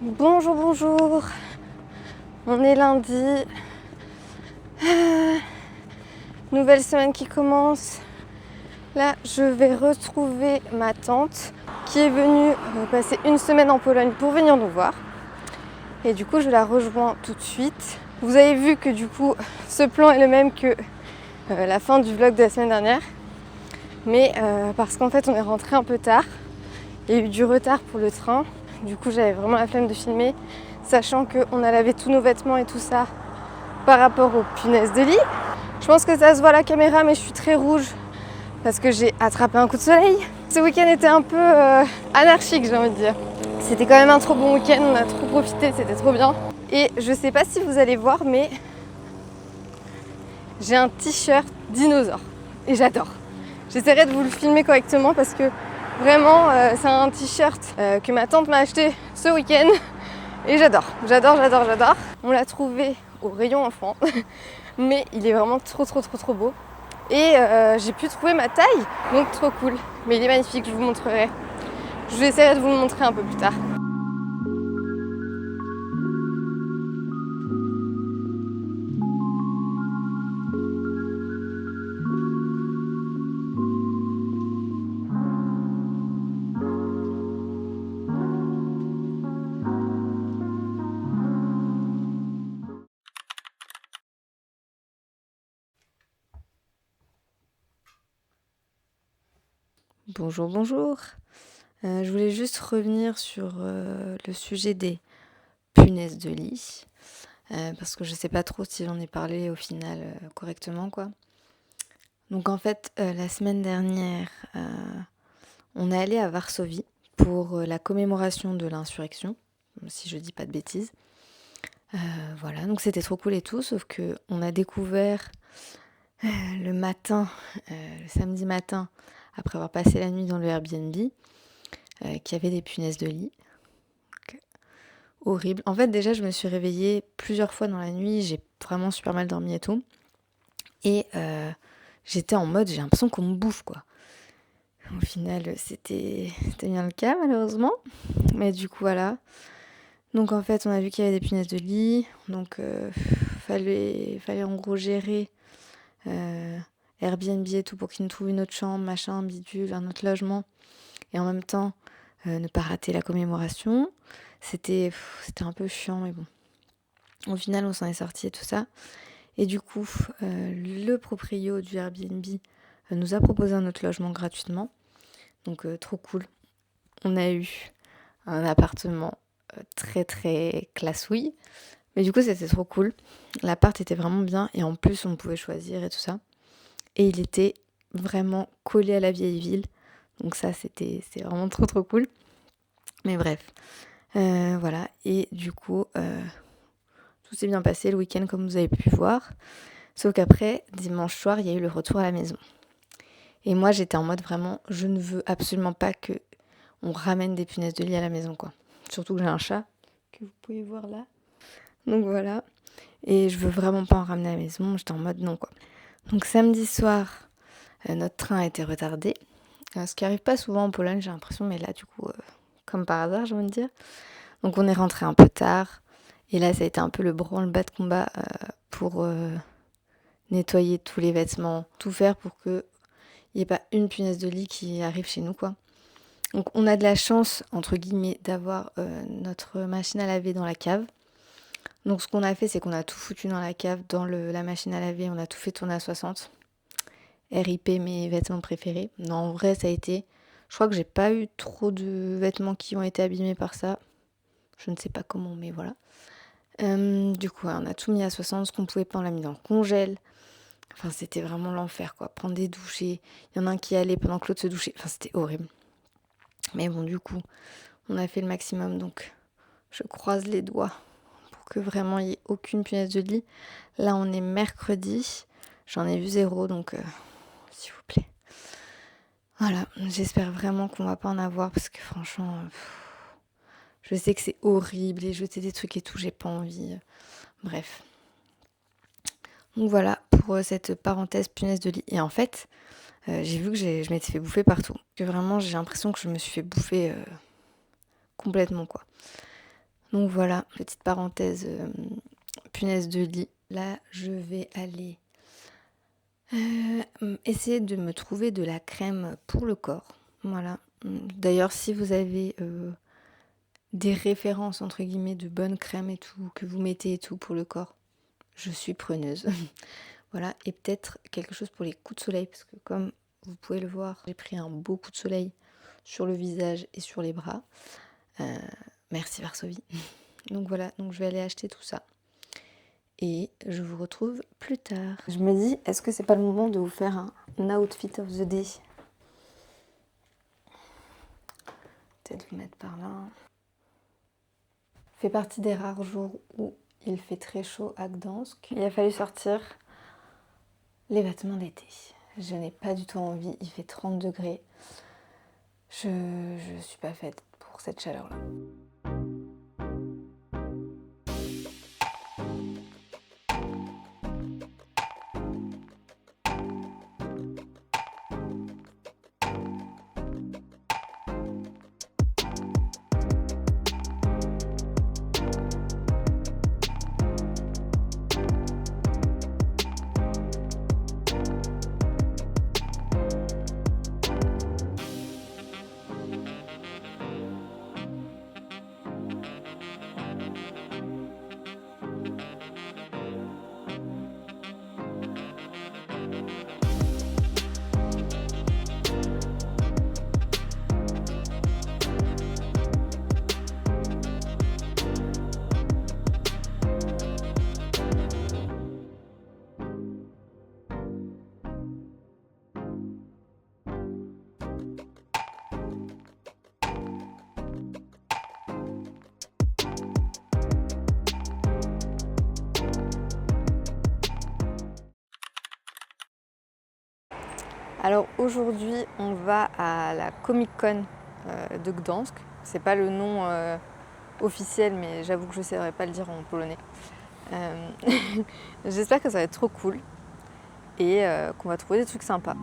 Bonjour, bonjour. On est lundi. Nouvelle semaine qui commence. Là, je vais retrouver ma tante qui est venue passer une semaine en Pologne pour venir nous voir. Et du coup, je la rejoins tout de suite. Vous avez vu que du coup, ce plan est le même que la fin du vlog de la semaine dernière. Mais parce qu'en fait, on est rentré un peu tard. Il y a eu du retard pour le train. Du coup, j'avais vraiment la flemme de filmer, sachant qu'on a lavé tous nos vêtements et tout ça par rapport aux punaises de lit. Je pense que ça se voit à la caméra, mais je suis très rouge parce que j'ai attrapé un coup de soleil. Ce week-end était un peu anarchique, j'ai envie de dire. C'était quand même un trop bon week-end, on a trop profité, c'était trop bien. Et je sais pas si vous allez voir, mais j'ai un t-shirt dinosaure et j'adore. J'essaierai de vous le filmer correctement parce que vraiment c'est un t-shirt que ma tante m'a acheté ce week-end et j'adore. On l'a trouvé au rayon enfant mais il est vraiment trop beau. Et j'ai pu trouver ma taille, donc trop cool. Mais il est magnifique, je vous montrerai. Je vais essayer de vous le montrer un peu plus tard. Bonjour, bonjour. Je voulais juste revenir sur le sujet des punaises de lit. Parce que je sais pas trop si j'en ai parlé au final correctement, quoi. Donc en fait, la semaine dernière, on est allé à Varsovie pour la commémoration de l'insurrection, si je dis pas de bêtises. Voilà, donc c'était trop cool et tout, sauf que on a découvert le matin, le samedi matin, après avoir passé la nuit dans le Airbnb, qu'il y avait des punaises de lit. Donc, horrible. En fait, déjà, je me suis réveillée plusieurs fois dans la nuit, j'ai vraiment super mal dormi et tout. Et j'étais en mode, j'ai l'impression qu'on me bouffe, quoi. Au final, c'était bien le cas, malheureusement. Mais du coup, voilà. Donc, en fait, on a vu qu'il y avait des punaises de lit. Donc, fallait en gros gérer Airbnb et tout pour qu'ils nous trouvent une autre chambre, machin, bidule, un autre logement. Et en même temps, ne pas rater la commémoration. C'était un peu chiant, mais bon. Au final, on s'en est sorti et tout ça. Et du coup, le proprio du Airbnb nous a proposé un autre logement gratuitement. Donc, trop cool. On a eu un appartement très classouille. Mais du coup, c'était trop cool. L'appart était vraiment bien et en plus, on pouvait choisir et tout ça. Et il était vraiment collé à la vieille ville. Donc ça, c'était vraiment trop cool. Mais bref, voilà. Et du coup, tout s'est bien passé le week-end comme vous avez pu voir. Sauf qu'après, dimanche soir, il y a eu le retour à la maison. Et moi, j'étais en mode vraiment, je ne veux absolument pas que on ramène des punaises de lit à la maison, quoi. Surtout que j'ai un chat, que vous pouvez voir là. Donc voilà. Et je veux vraiment pas en ramener à la maison. J'étais en mode non, quoi. Donc samedi soir, notre train a été retardé. Ce qui arrive pas souvent en Pologne, j'ai l'impression, mais là, du coup, comme par hasard, j'ai envie de dire. Donc on est rentré un peu tard. Et là, ça a été un peu le branle-bas de combat pour nettoyer tous les vêtements, tout faire pour qu'il n'y ait pas une punaise de lit qui arrive chez nous, quoi. Donc on a de la chance, entre guillemets, d'avoir notre machine à laver dans la cave. Donc ce qu'on a fait, c'est qu'on a tout foutu dans la cave, dans la machine à laver, on a tout fait tourner à 60. RIP mes vêtements préférés. Non, en vrai, ça a été... Je crois que j'ai pas eu trop de vêtements qui ont été abîmés par ça. Je ne sais pas comment, mais voilà. Du coup, on a tout mis à 60. Ce qu'on pouvait pas, on l'a mis dans le congèle. Enfin, c'était vraiment l'enfer, quoi. Prendre des douches. Il y en a un qui allait pendant que l'autre se douchait. Enfin, c'était horrible. Mais bon, du coup, on a fait le maximum. Donc, je croise les doigts pour que vraiment il n'y ait aucune punaise de lit. Là, on est mercredi. J'en ai vu 0, donc s'il vous plaît. Voilà, j'espère vraiment qu'on va pas en avoir parce que franchement, je sais que c'est horrible et jeter des trucs et tout, j'ai pas envie. Bref. Donc voilà pour cette parenthèse punaise de lit. Et en fait, j'ai vu que je m'étais fait bouffer partout. Que vraiment, j'ai l'impression que je me suis fait bouffer complètement, quoi. Donc voilà, petite parenthèse, punaise de lit. Là, je vais aller essayer de me trouver de la crème pour le corps. Voilà. D'ailleurs, si vous avez des références, entre guillemets, de bonnes crèmes et tout, que vous mettez et tout pour le corps, je suis preneuse. Voilà. Et peut-être quelque chose pour les coups de soleil, parce que comme vous pouvez le voir, j'ai pris un beau coup de soleil sur le visage et sur les bras. Merci Varsovie. Donc voilà, donc je vais aller acheter tout ça. Et je vous retrouve plus tard. Je me dis, est-ce que c'est pas le moment de vous faire un outfit of the day? Peut-être le mettre par là. Fait partie des rares jours où il fait très chaud à Gdansk. Il a fallu sortir les vêtements d'été. Je n'ai pas du tout envie, il fait 30 degrés. Je suis pas faite pour cette chaleur-là. Alors aujourd'hui, on va à la Comic Con de Gdansk. C'est pas le nom officiel, mais j'avoue que je ne saurais pas le dire en polonais. J'espère que ça va être trop cool et qu'on va trouver des trucs sympas.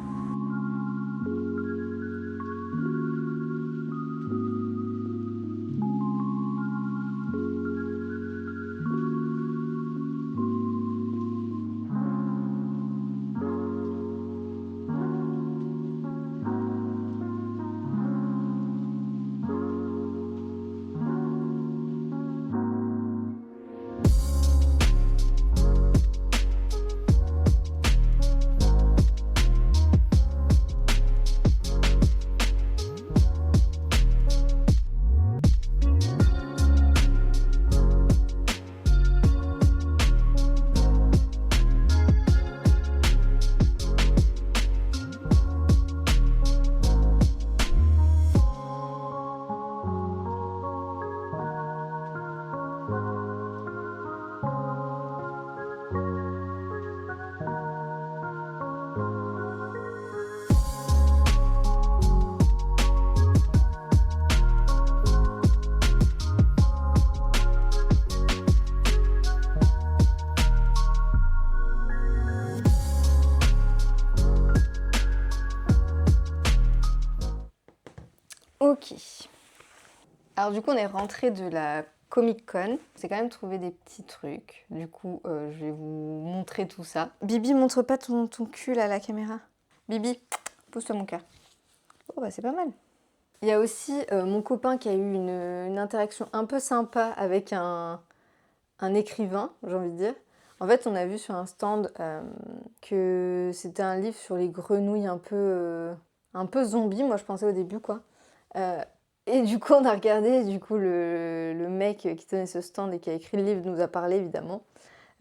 Ok. Alors du coup, on est rentré de la Comic Con. J'ai quand même trouvé des petits trucs. Du coup, je vais vous montrer tout ça. Bibi, montre pas ton cul là à la caméra. Bibi, pousse-toi mon cœur. Oh bah c'est pas mal. Il y a aussi mon copain qui a eu une interaction un peu sympa avec un écrivain, j'ai envie de dire. En fait, on a vu sur un stand que c'était un livre sur les grenouilles un peu zombie, moi je pensais au début quoi. Et du coup, on a regardé, et du coup, le mec qui tenait ce stand et qui a écrit le livre nous a parlé, évidemment.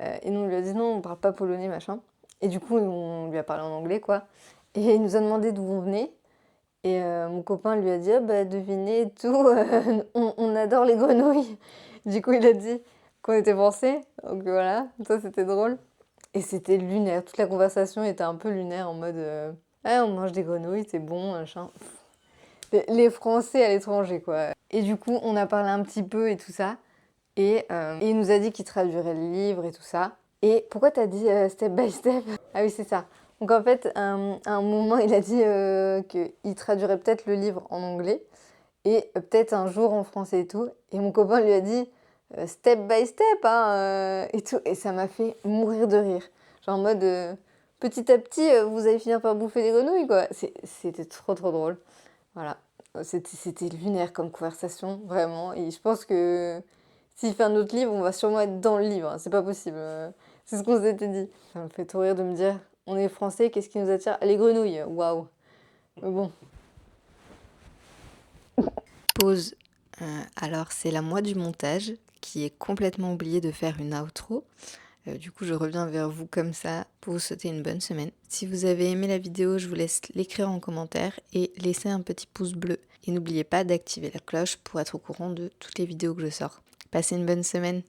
Et nous, on lui a dit non, on parle pas polonais, machin. Et du coup, on lui a parlé en anglais, quoi. Et il nous a demandé d'où on venait. Et mon copain lui a dit, oh, bah, devinez et tout, on adore les grenouilles. Du coup, il a dit qu'on était français. Donc voilà, ça, c'était drôle. Et c'était lunaire. Toute la conversation était un peu lunaire, en mode, ah, on mange des grenouilles, c'est bon, machin. Les Français à l'étranger, quoi. Et du coup, on a parlé un petit peu et tout ça. Et il nous a dit qu'il traduirait le livre et tout ça. Et pourquoi t'as dit step by step? Ah oui, c'est ça. Donc en fait, à un moment, il a dit qu'il traduirait peut-être le livre en anglais et peut-être un jour en français et tout. Et mon copain lui a dit step by step, hein, et tout. Et ça m'a fait mourir de rire. Genre en mode, petit à petit, vous allez finir par bouffer des grenouilles, quoi. C'était trop drôle. Voilà. C'était lunaire comme conversation, vraiment. Et je pense que s'il fait un autre livre, on va sûrement être dans le livre, hein. C'est pas possible. C'est ce qu'on s'était dit. Ça me fait trop rire de me dire, on est français, qu'est-ce qui nous attire? Les grenouilles, waouh. Mais bon. Pause. Alors c'est la moi du montage qui est complètement oublié de faire une outro. Du coup, je reviens vers vous comme ça pour vous souhaiter une bonne semaine. Si vous avez aimé la vidéo, je vous laisse l'écrire en commentaire et laisser un petit pouce bleu. Et n'oubliez pas d'activer la cloche pour être au courant de toutes les vidéos que je sors. Passez une bonne semaine.